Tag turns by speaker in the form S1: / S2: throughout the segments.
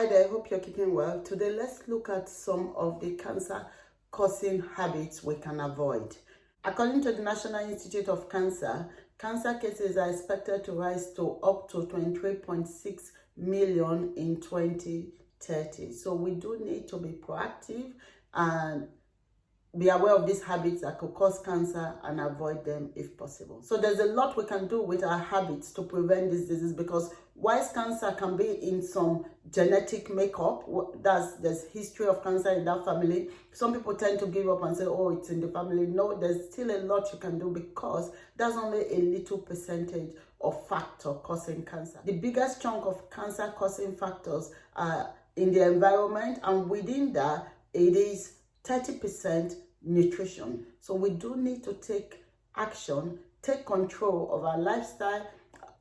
S1: Hi there, I hope you're keeping well. Today, let's look at some of the cancer-causing habits we can avoid. According to the National Institute of Cancer, cancer cases are expected to rise to up to 23.6 million in 2030. So we do need to be proactive and be aware of these habits that could cause cancer and avoid them if possible. So there's a lot we can do with our habits to prevent this disease, because whilst cancer can be in some genetic makeup, there's history of cancer in that family, some people tend to give up and say, oh, it's in the family. No, there's still a lot you can do, because that's only a little percentage of factor causing cancer. The biggest chunk of cancer causing factors are in the environment, and within that, it is 30% nutrition. So we do need to take action, take control of our lifestyle,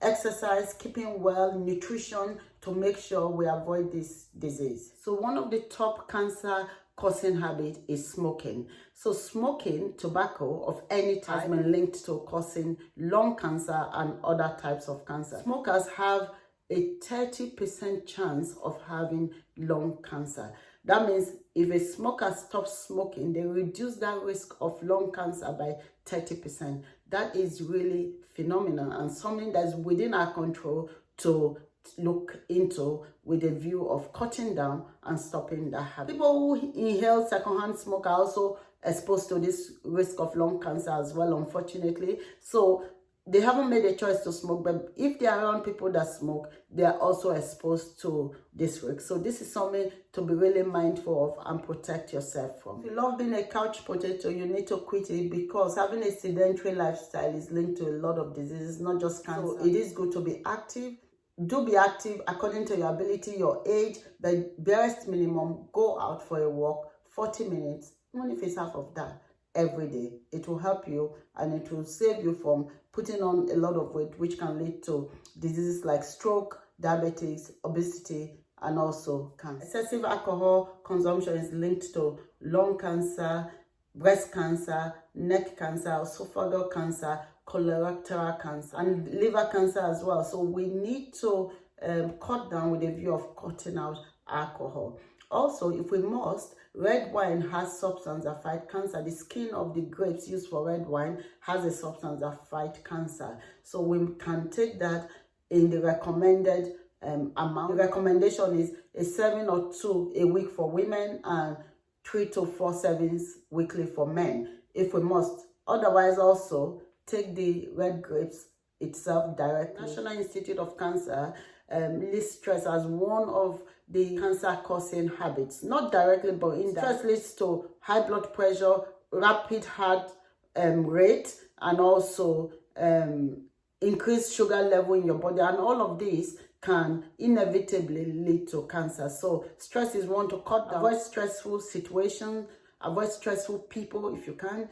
S1: exercise, keeping well, nutrition, to make sure we avoid this disease. So one of the top cancer causing habits is smoking. So smoking, tobacco of any type, has been linked to causing lung cancer and other types of cancer. Smokers have a 30% chance of having lung cancer. That means if a smoker stops smoking, they reduce that risk of lung cancer by 30%. That is really phenomenal and something that's within our control to look into, with a view of cutting down and stopping that habit. People who inhale secondhand smoke are also exposed to this risk of lung cancer as well, unfortunately. So they haven't made a choice to smoke, but if they are around people that smoke, they are also exposed to this risk. So this is something to be really mindful of and protect yourself from. If you love being a couch potato, you need to quit it, because having a sedentary lifestyle is linked to a lot of diseases, not just cancer. So it is good to be active. Do be active according to your ability, your age, but barest minimum, go out for a walk, 40 minutes, even if it's half of that, every day. It will help you and it will save you from putting on a lot of weight, which can lead to diseases like stroke, diabetes, obesity, and also cancer. Excessive alcohol consumption is linked to lung cancer, breast cancer, neck cancer, esophageal cancer, colorectal cancer, and liver cancer as well. So we need to cut down with a view of cutting out alcohol. Also, if we must, red wine has substance that fight cancer. The skin of the grapes used for red wine has a substance that fight cancer. So we can take that in the recommended amount. The recommendation is a 7 or 2 a week for women and 3 to 4 servings weekly for men, if we must. Otherwise, also take the red grapes itself directly. National Institute of Cancer lists stress as one of the cancer-causing habits, not directly, but indirectly. Stress leads to high blood pressure, rapid heart rate, and also increased sugar level in your body, and all of these can inevitably lead to cancer. So stress is one to cut down. Avoid stressful situations, avoid stressful people if you can.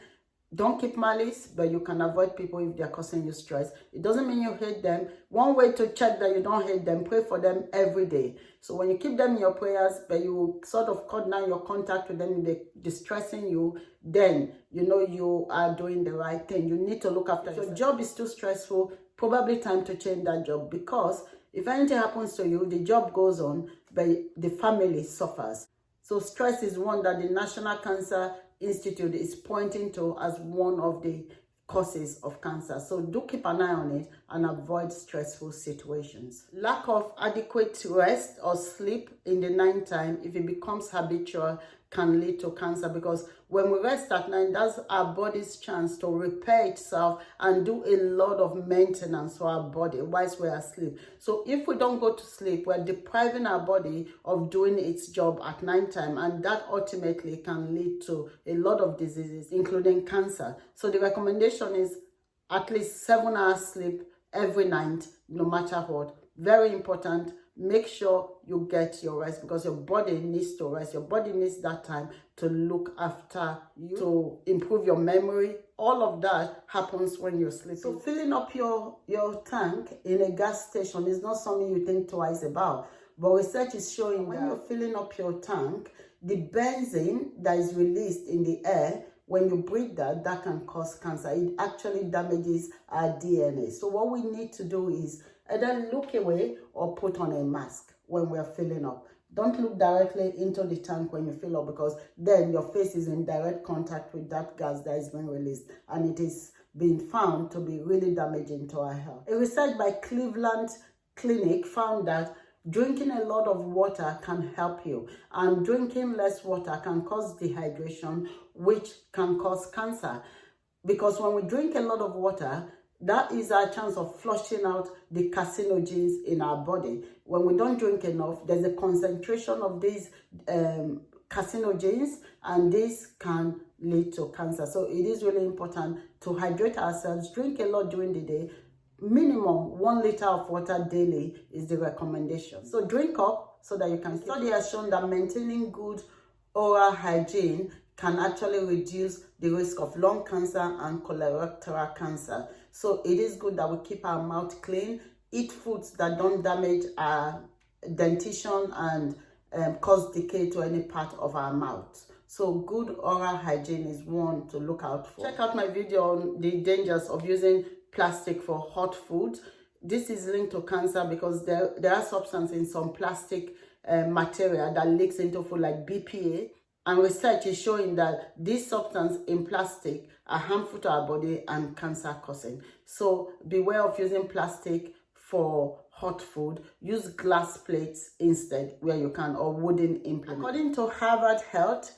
S1: Don't keep malice, but you can avoid people if they're causing you stress. It doesn't mean you hate them. One way to check that you don't hate them, pray for them every day. So when you keep them in your prayers, but you sort of cut down your contact with them, they're distressing you, then you know you are doing the right thing. You need to look after yourself. If your job is too stressful, probably time to change that job, because if anything happens to you, the job goes on, but the family suffers. So stress is one that the National Cancer Institute is pointing to as one of the causes of cancer. So do keep an eye on it and avoid stressful situations. Lack of adequate rest or sleep in the nighttime, if it becomes habitual, can lead to cancer, because when we rest at night, that's our body's chance to repair itself and do a lot of maintenance for our body whilst we're asleep. So if we don't go to sleep, we're depriving our body of doing its job at nighttime, and that ultimately can lead to a lot of diseases, including cancer. So the recommendation is at least 7 hours sleep every night, no matter what. Very important. Make sure you get your rest, because your body needs to rest. Your body needs that time to look after you, to improve your memory. All of that happens when you're sleeping. So filling up your tank in a gas station is not something you think twice about. But research is showing when you're filling up your tank, the benzene that is released in the air, when you breathe that can cause cancer. It actually damages our DNA. So what we need to do is either look away or put on a mask when we're filling up. Don't look directly into the tank when you fill up, because then your face is in direct contact with that gas that is being released, and it is being found to be really damaging to our health. A research by Cleveland Clinic found that drinking a lot of water can help you, and drinking less water can cause dehydration, which can cause cancer. Because when we drink a lot of water, that is our chance of flushing out the carcinogens in our body. When we don't drink enough, there's a concentration of these carcinogens, and this can lead to cancer. So it is really important to hydrate ourselves, drink a lot during the day. Minimum 1 liter of water daily is the recommendation. So drink up so that you can. Study has shown that maintaining good oral hygiene can actually reduce the risk of lung cancer and colorectal cancer. So it is good that we keep our mouth clean, eat foods that don't damage our dentition and cause decay to any part of our mouth. So good oral hygiene is one to look out for. Check out my video on the dangers of using plastic for hot food. This is linked to cancer because there are substances in some plastic material that leaks into food, like BPA. And research is showing that these substances in plastic are harmful to our body and cancer causing. So beware of using plastic for hot food. Use glass plates instead where you can, or wooden implements. According to Harvard Health,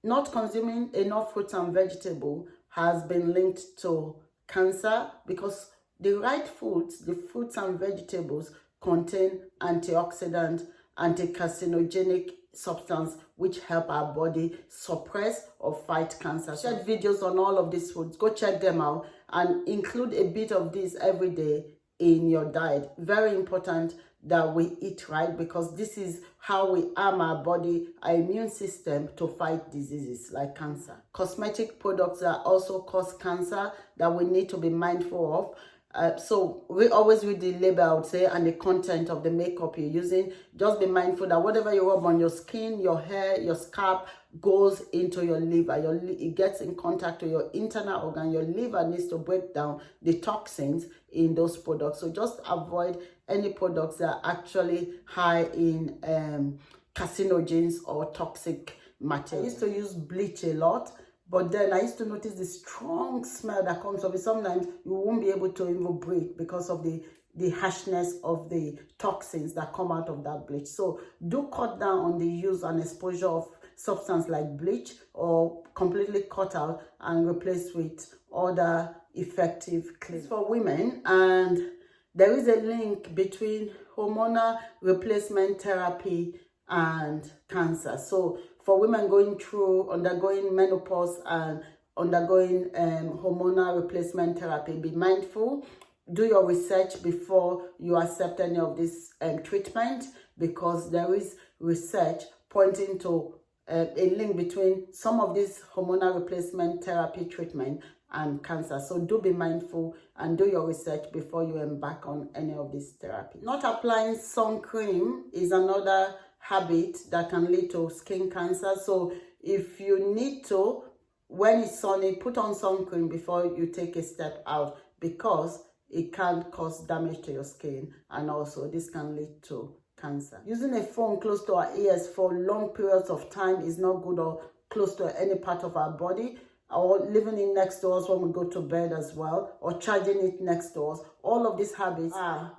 S1: not consuming enough fruits and vegetables has been linked to cancer, because the right foods, the fruits and vegetables, contain antioxidant, anti-carcinogenic substance which help our body suppress or fight cancer. Shared videos on all of these foods. Go check them out and include a bit of this every day in your diet. Very important that we eat right, because this is how we arm our body, our immune system, to fight diseases like cancer. Cosmetic products that also cause cancer that we need to be mindful of. So we always read the label, I would say, and the content of the makeup you're using. Just be mindful that whatever you rub on your skin, your hair, your scalp, goes into your liver. It gets in contact with your internal organ. Your liver needs to break down the toxins in those products. So just avoid any products that are actually high in carcinogens or toxic material. I used to use bleach a lot, but then I used to notice the strong smell that comes from it. Sometimes you won't be able to even breathe because of the harshness of the toxins that come out of that bleach. So do cut down on the use and exposure of substance like bleach, or completely cut out and replace with other effective cleaners. For women, and there is a link between hormonal replacement therapy and cancer. So for women undergoing menopause and undergoing hormonal replacement therapy, be mindful. Do your research before you accept any of this treatment, because there is research pointing to a link between some of this hormonal replacement therapy treatment and cancer. So do be mindful and do your research before you embark on any of this therapy. Not applying sun cream is another habit that can lead to skin cancer. So if you need to, when it's sunny, put on sun cream before you take a step out, because it can cause damage to your skin, and also this can lead to cancer. Using a phone close to our ears for long periods of time is not good, or close to any part of our body, or leaving it next to us when we go to bed as well, or charging it next to us. All of these habits are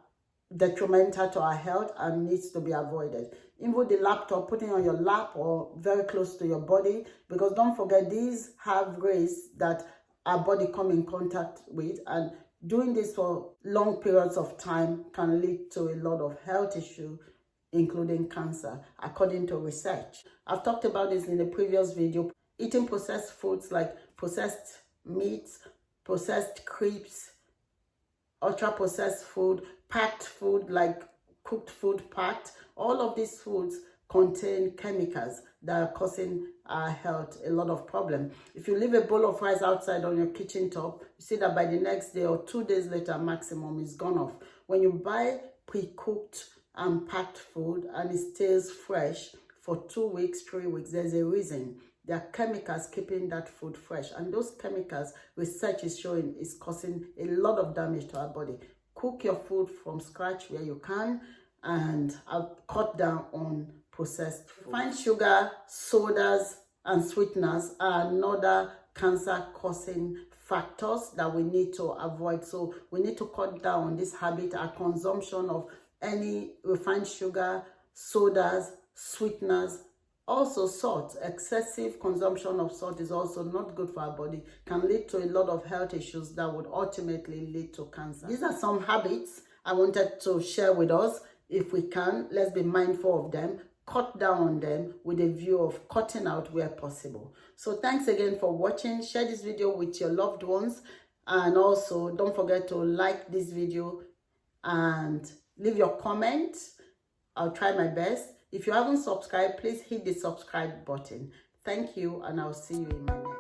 S1: detrimental to our health and needs to be avoided. Even the laptop, putting on your lap or very close to your body, because don't forget, these have rays that our body come in contact with, and doing this for long periods of time can lead to a lot of health issues, including cancer, according to research. I've talked about this in the previous video. Eating processed foods like processed meats, processed crepes, ultra-processed food, packed food like cooked food packed, all of these foods contain chemicals that are causing our health a lot of problems. If you leave a bowl of rice outside on your kitchen top, you see that by the next day or 2 days later maximum, it's gone off. When you buy pre-cooked and packed food and it stays fresh for 2 weeks, 3 weeks, there's a reason. There are chemicals keeping that food fresh, and those chemicals, research is showing, is causing a lot of damage to our body. Cook your food from scratch where you can, and I'll cut down on processed food. Refined sugar, sodas, and sweeteners are another cancer-causing factors that we need to avoid. So we need to cut down on this habit, our consumption of any refined sugar, sodas, sweeteners. Also salt. Excessive consumption of salt is also not good for our body, can lead to a lot of health issues that would ultimately lead to cancer. These are some habits I wanted to share with us. If we can, let's be mindful of them, cut down on them with a view of cutting out where possible. So thanks again for watching. Share this video with your loved ones, and also don't forget to like this video and leave your comment. I'll try my best. If you haven't subscribed, please hit the subscribe button. Thank you, and I'll see you in my next